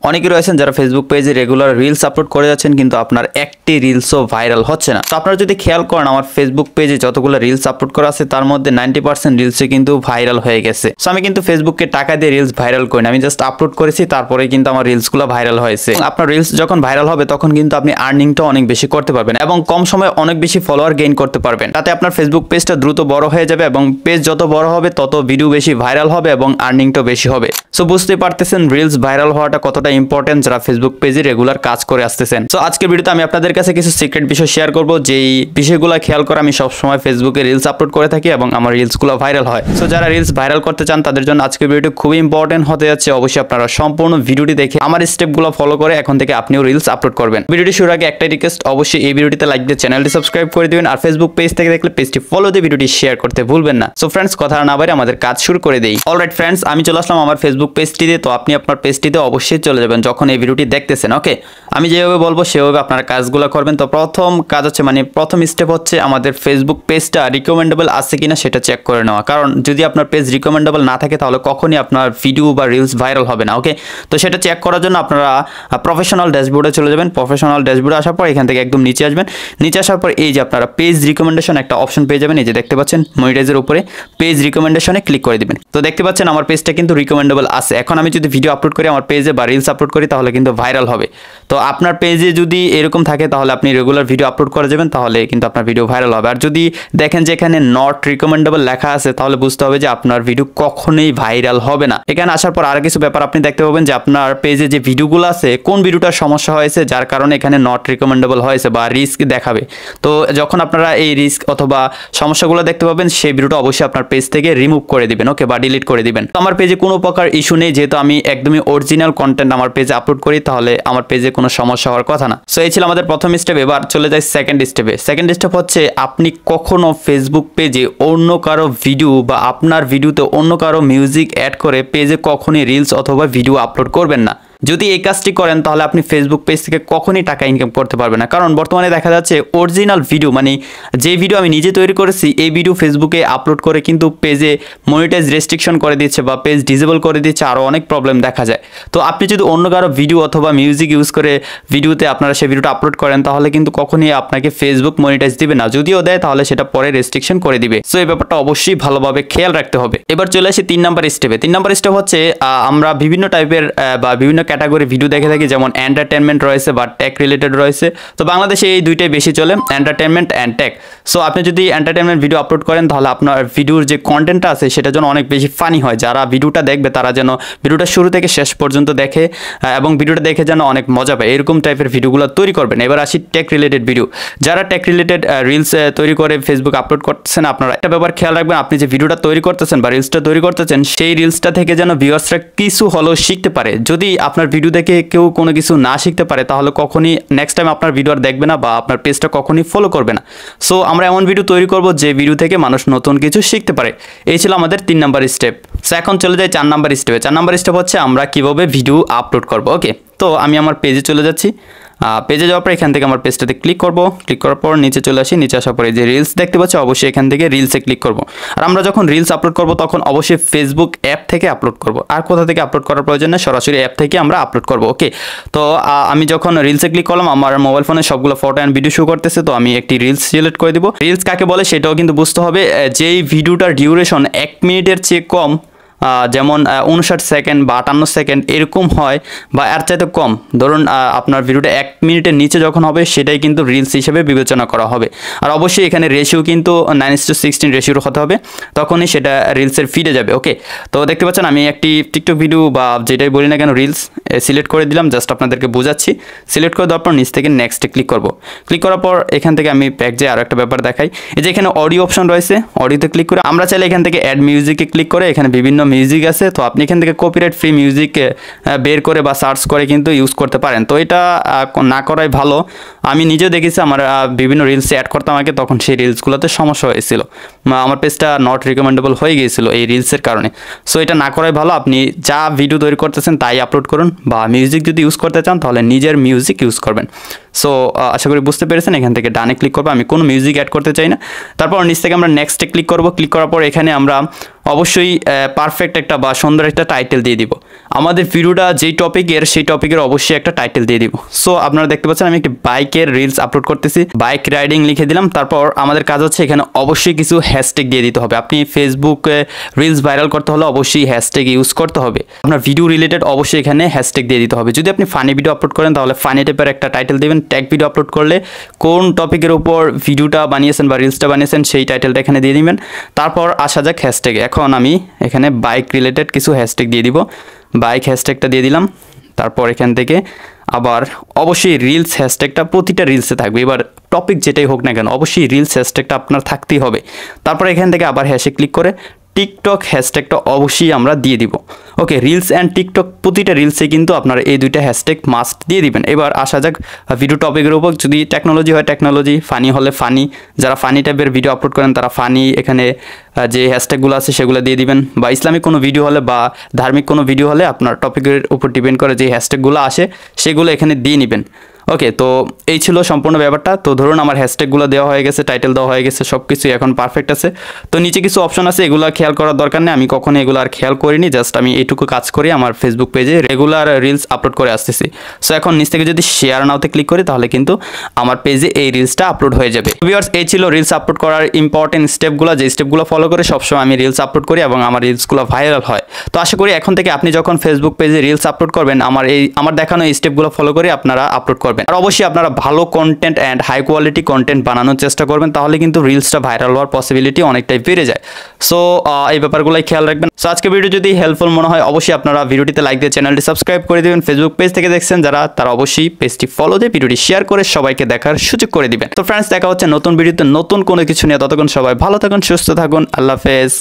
অনেকে রয়েছেন যারা ফেসবুক পেজে রেগুলার রিলস আপলোড করে যাচ্ছেন কিন্তু আপনার একটি রিলসও ভাইরাল হচ্ছে না। তো আপনারা যদি খেয়াল করেন আমার ফেসবুক পেজে যতগুলো রিলস আপলোড করা আছে তার মধ্যে 90% রিলসে কিন্তু ভাইরাল হয়ে গেছে। সো আমি কিন্তু ফেসবুককে টাকা দিয়ে রিলস ভাইরাল করি না, আমি জাস্ট আপলোড করেছি তারপরে কিন্তু আমার রিলসগুলো ভাইরাল হয়েছে। আপনার রিলস যখন ভাইরাল হবে তখন কিন্তু আপনি আর্নিংটা অনেক বেশি করতে পারবেন এবং কম সময়ে অনেক বেশি ফলোয়ার গেইন করতে পারবেন। তাতে আপনার ফেসবুক পেজটা দ্রুত বড় হয়ে যাবে এবং পেজ যত বড় হবে তত ভিডিও বেশি ভাইরাল হবে এবং আর্নিংটাও বেশি হবে। সো বুঝতে পারতেছেন রিলস ভাইরাল হওয়াটা কতটা ইম্পর্টেন্ট যারা ফেসবুক পেজে রেগুলার কাজ করে আসতেছেন। সো আজকের ভিডিওতে আমি আপনাদের কাছে কিছু সিক্রেট বিষয় শেয়ার করব, যেই বিষয়গুলো খেয়াল করে আমি সবসময় ফেসবুকে রিলস আপলোড করে থাকি এবং আমার রিলসগুলো ভাইরাল হয়। সো যারা রিলস ভাইরাল করতে চান তাদের জন্য আজকের ভিডিওটি খুবই ইম্পর্টেন্ট হতে যাচ্ছে। অবশ্যই আপনারা সম্পূর্ণ ভিডিওটি দেখে আমার স্টেপগুলো ফলো করে এখন থেকে আপনিও রিলস আপলোড করবেন। ভিডিওটি শুরুর আগে একটাই রিকোয়েস্ট, অবশ্যই এই ভিডিওটিতে লাইক দিয়ে চ্যানেলটি সাবস্ক্রাইব করে দিবেন আর ফেসবুক পেজ থেকে দেখলে পেজটি ফলো দিয়ে ভিডিওটি শেয়ার করতে ভুলবেন না। সো ফ্রেন্ডস, কথা না বাইরে আমাদের কাজ শুরু করে দেই। অলরাইট ফ্রেন্ডস, আমি চলে আসলাম আমার ফেসবুক পেজটিতে। তো আপনি আপনার পেজটিতে অবশ্যই চলে যাবেন যখন এই ভিডিওটি দেখতেছেন। ওকে, আমি যেভাবে বলবো সেভাবে আপনারা কাজগুলো করবেন। তো প্রথম কাজ হচ্ছে প্রথম স্টেপ হচ্ছে আমাদের ফেসবুক পেজটা রিকমেন্ডেবল আছে কিনা সেটা চেক করে নেওয়া। কারণ যদি আপনার পেজ রিকমেন্ডেবল না থাকে তাহলে কখনই আপনার ভিডিও বা রিলস ভাইরাল হবে না। ওকে, তো সেটা চেক করার জন্য আপনারা প্রফেশনাল ড্যাশবোর্ডে চলে যাবেন। প্রফেশনাল ড্যাশবোর্ডে আসার পর এখান থেকে একদম নিচে আসবেন। নিচে আসার পর এই যে আপনারা পেজ রিকমেন্ডেশন একটা অপশন পেয়ে যাবেন। এই যে দেখতে পাচ্ছেন মনিটাইজের উপরে পেজ রিকমেন্ডেশনে ক্লিক করে দিবেন। তো দেখতে পাচ্ছেন আমার পেজটা কিন্তু রিকমেন্ডেবল আছে। এখন আমি যদি ভিডিও আপলোড করি আমার পেজে বা রিলস আপলোড করি তাহলে কিন্তু ভাইরাল হবে। তো আপনার পেজে যদি এরকম থাকে তাহলে আপনি রেগুলার ভিডিও আপলোড করে যাবেন, তাহলে কিন্তু আপনার ভিডিও ভাইরাল হবে। আর যদি দেখেন যে এখানে নট রিকমেন্ডেবল লেখা আছে তাহলে বুঝতে হবে যে আপনার ভিডিও কখনোই ভাইরাল হবে না। এখানে আসার পর আর কিছু ব্যাপার আপনি দেখতে পাবেন যে আপনার পেজে যে ভিডিওগুলো আছে কোন ভিডিওটার সমস্যা হয়েছে যার কারণে এখানে নট রিকমেন্ডেবল হয়েছে বা রিস্ক দেখাবে। তো যখন আপনারা এই রিস্ক অথবা সমস্যাগুলো দেখতে পাবেন সেই ভিডিওটা অবশ্যই আপনার পেজ থেকে রিমুভ করে দিবেন। ওকে, বা ডিলিট করে দিবেন। তো আমার পেজে কোনো প্রকার ইস্যু নেই, যেহেতু আমি একদমই অরিজিনাল কন্টেন্ট আমার পেজে আপলোড করি, তাহলে আমার পেজে কোনো সমস্যা হওয়ার কথা না। সো এই ছিল আমাদের প্রথম স্টেপ। এবার চলে যাই সেকেন্ড স্টেপে। সেকেন্ড স্টেপ হচ্ছে আপনি কখনো ফেসবুক পেজে অন্য কারো ভিডিও বা আপনার ভিডিওতে অন্য কারো মিউজিক অ্যাড করে পেজে কখনই রিলস অথবা ভিডিও আপলোড করবেন না। যদি এই কাজটি করেন তাহলে আপনি ফেসবুক পেজ থেকে কখনই টাকা ইনকাম করতে পারবেন না। কারণ বর্তমানে দেখা যাচ্ছে অরিজিনাল ভিডিও যে ভিডিও আমি নিজে তৈরি করেছি এই ভিডিও ফেসবুকে আপলোড করে কিন্তু পেজে মনিটাইজ রেস্ট্রিকশন করে দিচ্ছে বা পেজ ডিসেবল করে দিচ্ছে, আরও অনেক প্রবলেম দেখা যায়। তো আপনি যদি অন্য কারো ভিডিও অথবা মিউজিক ইউজ করে ভিডিওতে আপনারা সেই ভিডিওটা আপলোড করেন তাহলে কিন্তু কখনই আপনাকে ফেসবুক মনিটাইজ দিবে না। যদিও দেয় তাহলে সেটা পরে রেস্ট্রিকশন করে দিবে। সো এই ব্যাপারটা অবশ্যই ভালোভাবে খেয়াল রাখতে হবে। এবার চলে আসি 3 নাম্বার স্টেপে। 3 নাম্বার স্টেপ হচ্ছে আমরা বিভিন্ন টাইপের বা বিভিন্ন ক্যাটাগরি ভিডিও দেখে থাকি, যেমন এন্টারটেনমেন্ট রয়েছে বা টেক রিলেটেড রয়েছে। তো বাংলাদেশে এই দুইটাই বেশি চলে, এন্টারটেনমেন্ট অ্যান্ড টেক। সো আপনি যদি এন্টারটেনমেন্ট ভিডিও আপলোড করেন তাহলে আপনার ভিডিওর যে কন্টেন্টটা আছে সেটা যেন অনেক বেশি ফানি হয়। যারা ভিডিওটা দেখবে তারা যেন ভিডিওটা শুরু থেকে শেষ পর্যন্ত দেখে এবং ভিডিওটা দেখে যেন অনেক মজা পায়, এরকম টাইপের ভিডিওগুলো তৈরি করবেন। এবার আসি টেক রিলেটেড ভিডিও। যারা টেক রিলেটেড রিলস তৈরি করে ফেসবুক আপলোড করতেছেন আপনারা একটা ব্যাপার খেয়াল রাখবেন, আপনি যে ভিডিওটা তৈরি করতেছেন বা রিলসটা তৈরি করতেছেন সেই রিলসটা থেকে যেন ভিউয়ার্সরা কিছু হলেও শিখতে পারে। যদি আপনার ভিডিও দেখে কেউ কোনো কিছু না শিখতে পারে তাহলে কখনই নেক্সট টাইম আপনার ভিডিও আর দেখবে না বা আপনার পেজটা কখনই ফলো করবে না। সো আমরা এমন ভিডিও তৈরি করব যে ভিডিও থেকে মানুষ নতুন কিছু শিখতে পারে। এই ছিল আমাদের 3 নাম্বার স্টেপ। সো এখন চলে যাই 4 নাম্বার স্টেপে। 4 নাম্বার স্টেপ হচ্ছে আমরা কিভাবে ভিডিও আপলোড করব। ওকে, তো আমি আমার পেজে চলে যাচ্ছি। পেজে যাওয়ার পর এখান থেকে আমার পেজটাতে ক্লিক করব। ক্লিক করার পর নিচে চলে আসি। নিচে আসার পরে যে রিলস দেখতে পাচ্ছি অবশ্যই এখান থেকে রিলসে ক্লিক করব। আর আমরা যখন রিলস আপলোড করব তখন অবশ্যই ফেসবুক অ্যাপ থেকে আপলোড করব। আর কোথা থেকে আপলোড করার প্রয়োজন না, সরাসরি অ্যাপ থেকে আমরা আপলোড করব। ওকে, তো আমি যখন রিলসে ক্লিক করলাম আমার মোবাইল ফোনে সবগুলো ফটো অ্যান্ড ভিডিও শো করতেছে। তো আমি একটি রিলস সিলেক্ট করে দিব। রিলস কাকে বলে সেটাও কিন্তু বুঝতে হবে। যেই ভিডিওটার ডিউরেশন 1 মিনিটের চেয়ে কম, যেমন 59 সেকেন্ড বা 58 সেকেন্ড এরকম হয় বা এর চাইতে কম, ধরুন আপনার ভিডিওটা 1 মিনিটের নিচে যখন হবে সেটাই কিন্তু রিলস হিসেবে বিবেচনা করা হবে। আর অবশ্যই এখানে রেশিও কিন্তু 9:16 রেশিওর হতে হবে, তখনই সেটা রিলসের ফিডে যাবে। ওকে, তো দেখতে পাচ্ছেন আমি একটি টিকটক ভিডিও বা যেটাই বলি না কেন রিলস সিলেক্ট করে দিলাম, জাস্ট আপনাদেরকে বোঝাচ্ছি। সিলেক্ট করে দেওয়ার পর নিচ থেকে নেক্সটে ক্লিক করব। ক্লিক করার পর এখান থেকে আমি ব্যাক যে আরও একটা ব্যাপার দেখাই, এই যে এখানে অডিও অপশন রয়েছে, অডিওতে ক্লিক করে আমরা চাইলে এখান থেকে অ্যাড মিউজিকে ক্লিক করে এখানে বিভিন্ন মিউজিক আছে। তো আপনি এখান থেকে কপিরাইট ফ্রি মিউজিক বের করে বা সার্চ করে কিন্তু ইউজ করতে পারেন। তো এটা না করাই ভালো। আমি নিজেও দেখেছি আমার বিভিন্ন রিলসে অ্যাড করতাম আগে, তখন সেই রিলসগুলোতে সমস্যা হয়েছিল, আমার পেজটা নট রিকমেন্ডেবল হয়ে গিয়েছিল এই রিলসের কারণে। সো এটা না করাই ভালো। আপনি যা ভিডিও তৈরি করতেছেন তাই আপলোড করুন, বা মিউজিক যদি ইউজ করতে চান তাহলে নিজের মিউজিক ইউজ করবেন। সো আশা করি বুঝতে পেরেছেন। এখান থেকে ডানে ক্লিক করবো, আমি কোনো মিউজিক অ্যাড করতে চাই না। তারপর নিচ থেকে আমরা নেক্সটে ক্লিক করব। ক্লিক করার পর এখানে আমরা অবশ্যই পারফেক্ট একটা বা সুন্দর একটা টাইটেল দিয়ে দিব। আমাদের ভিডিওটা যেই টপিকের সেই টপিকের অবশ্যই একটা টাইটেল দিয়ে দিব। সো আপনারা দেখতে পাচ্ছেন আমি একটি বাইকের রিলস আপলোড করতেছি, বাইক রাইডিং লিখে দিলাম। তারপর আমাদের কাজ হচ্ছে এখানে অবশ্যই কিছু হ্যাশট্যাগ দিয়ে দিতে হবে। আপনি ফেসবুকে রিলস ভাইরাল করতে হলে অবশ্যই হ্যাশট্যাগ ইউজ করতে হবে। আপনার ভিডিও রিলেটেড অবশ্যই এখানে হ্যাশট্যাগ দিয়ে দিতে হবে। যদি আপনি ফানি ভিডিও আপলোড করেন তাহলে ফানি টাইপের একটা টাইটেল দিবেন। ট্যাগ ভিডিও আপলোড করলে কোন টপিকের উপর ভিডিওটা বানিয়েছেন বা রিলসটা বানিয়েছেন সেই টাইটেলটা এখানে দিয়ে দিবেন। তারপর আসা যাক হ্যাশট্যাগে। এখন আমি এখানে বাইক রিলেটেড কিছু হ্যাশট্যাগ দিয়ে দিব। বাইক হ্যাশট্যাগটা দিয়ে দিলাম। তারপর এখান থেকে আবার অবশ্যই রিলস হ্যাশট্যাগটা প্রতিটা রিলসে থাকবে। এবার টপিক যেটাই হোক না কেন অবশ্যই রিলস হ্যাশট্যাগটা আপনার থাকতেই হবে। তারপর এখান থেকে আবার হ্যাশে ক্লিক করে টিকটক হ্যাশট্যাগটা অবশ্যই আমরা দিয়ে দিব। ওকে, রিলস অ্যান্ড টিকটক প্রতিটা রিলসে কিন্তু আপনারা এই দুইটা হ্যাশট্যাগ মাস্ট দিয়ে দিবেন। এবার আসা যাক ভিডিও টপিকের উপর। যদি টেকনোলজি হয় টেকনোলজি, ফানি হলে ফানি, যারা ফানি টাইপের ভিডিও আপলোড করেন তারা ফানি এখানে যে হ্যাশট্যাগুলো আছে সেগুলো দিয়ে দিবেন। বা ইসলামিক কোনো ভিডিও হলে বা ধার্মিক কোনো ভিডিও হলে আপনার টপিকের উপর ডিপেন্ড করে যে হ্যাশট্যাগুলো আসে সেগুলো এখানে দিয়ে নেবেন। ওকে, তো এই ছিল সম্পূর্ণ ব্যাপারটা। তো ধরুন আমার হ্যাশট্যাগুলো দেওয়া হয়ে গেছে, টাইটেল দেওয়া হয়ে গেছে, সব কিছু এখন পারফেক্ট আছে। তো নিচে কিছু অপশন আছে, এগুলো খেয়াল করার দরকার নেই। আমি কখনো এগুলো আর খেয়াল করিনি, জাস্ট আমি এইটুকু কাজ করি আমার ফেসবুক পেজে রেগুলার রিলস আপলোড করে আসতেছি। সো এখন নিচ থেকে যদি শেয়ার নাওতে ক্লিক করি তাহলে কিন্তু আমার পেজে এই রিলসটা আপলোড হয়ে যাবে। ভিউয়ার্স, এই ছিল রিলস আপলোড করার ইম্পর্টেন্ট স্টেপগুলো, যে স্টেপগুলো ফলো করে সবসময় আমি রিলস আপলোড করি এবং আমার রিলসগুলো ভাইরাল হয়। তো আশা করি এখন থেকে আপনি যখন ফেসবুক পেজে রিলস আপলোড করবেন আমার দেখানো এই স্টেপগুলো ফলো করে আপনারা আপলোড করবেন। আর অবশ্যই আপনারা ভালো content and high quality content বানানোর চেষ্টা করবেন, তাহলে কিন্তু রিলসটা ভাইরাল হওয়ার পসিবিলিটি অনেকটাই বেড়ে যায়। সো এই ব্যাপারগুলোই খেয়াল রাখবেন। সো আজকে ভিডিও যদি হেল্পফুল মনে হয় অবশ্যই আপনারা ভিডিওটিতে লাইক দিয়ে চ্যানেলটি সাবস্ক্রাইব করে দিবেন। ফেসবুক পেজ থেকে দেখছেন যারা, তারা অবশ্যই পেজটি ফলো দিয়ে ভিডিওটি শেয়ার করে সবাইকে দেখার সুযোগ করে দিবেন। তো ফ্রেন্ডস, দেখা হচ্ছে নতুন ভিডিওতে নতুন কোনো কিছু নিয়ে। ততক্ষণ সবাই ভালো থাকুন, সুস্থ থাকুন, আল্লাহ হাফেজ।